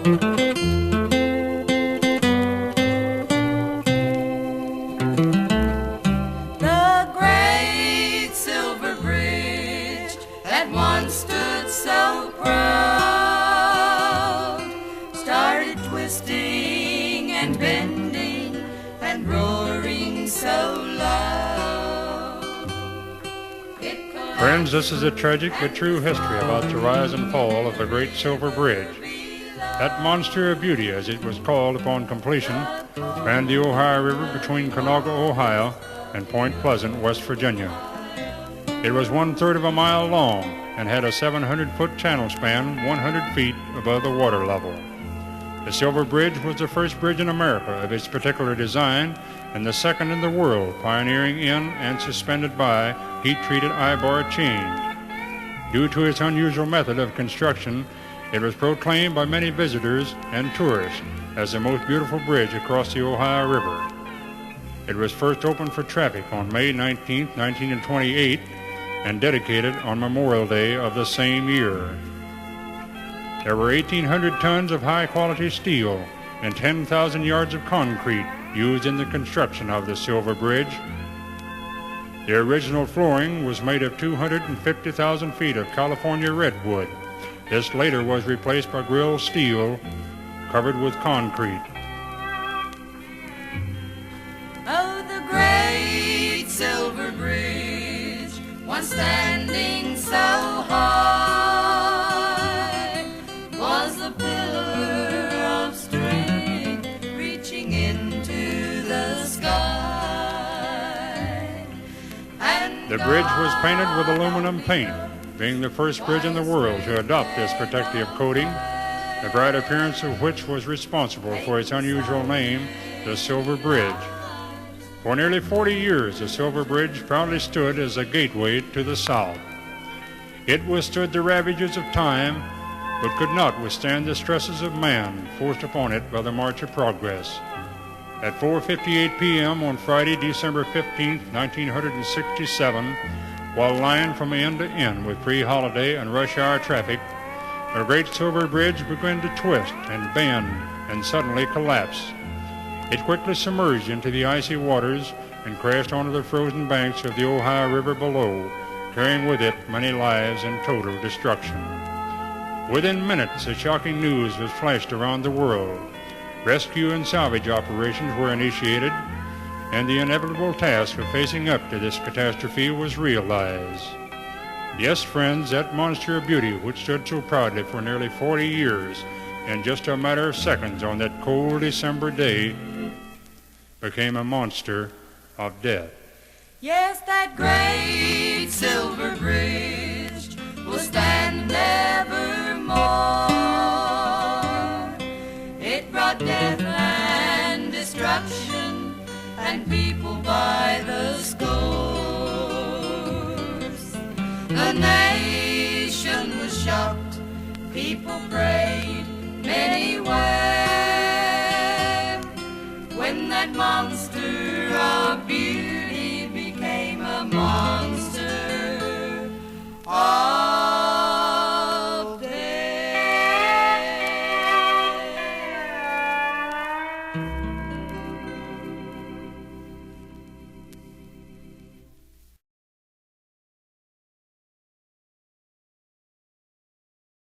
The great silver bridge that once stood so proud started twisting and bending and roaring so loud. Friends, this is a tragic but true history about the rise and fall of the Great Silver Bridge. That monster of beauty, as it was called upon completion, spanned the Ohio River between Canoga, Ohio, and Point Pleasant, West Virginia. It was 1/3 of a mile long and had a 700-foot channel span 100 feet above the water level. The Silver Bridge was the first bridge in America of its particular design and the second in the world pioneering in and suspended by heat-treated eye-bar chains. Due to its unusual method of construction, it was proclaimed by many visitors and tourists as the most beautiful bridge across the Ohio River. It was first opened for traffic on May 19, 1928, and dedicated on Memorial Day of the same year. There were 1,800 tons of high-quality steel and 10,000 yards of concrete used in the construction of the Silver Bridge. The original flooring was made of 250,000 feet of California redwood. This later was replaced by grilled steel covered with concrete. Oh, the great silver bridge, once standing so high, was the pillar of strength reaching into the sky. And The bridge was painted with aluminum paint, being the first bridge in the world to adopt this protective coating, the bright appearance of which was responsible for its unusual name, the Silver Bridge. For nearly 40 years, the Silver Bridge proudly stood as a gateway to the South. It withstood the ravages of time, but could not withstand the stresses of man forced upon it by the march of progress. At 4:58 p.m. on Friday, December 15, 1967, while lined from end to end with pre-holiday and rush hour traffic, the Great Silver Bridge began to twist and bend and suddenly collapse. It quickly submerged into the icy waters and crashed onto the frozen banks of the Ohio River below, carrying with it many lives and total destruction. Within minutes, the shocking news was flashed around the world. Rescue and salvage operations were initiated, and the inevitable task of facing up to this catastrophe was realized. Yes, friends, that monster of beauty which stood so proudly for nearly 40 years, in just a matter of seconds on that cold December day, became a monster of death. yes, that great silver bridge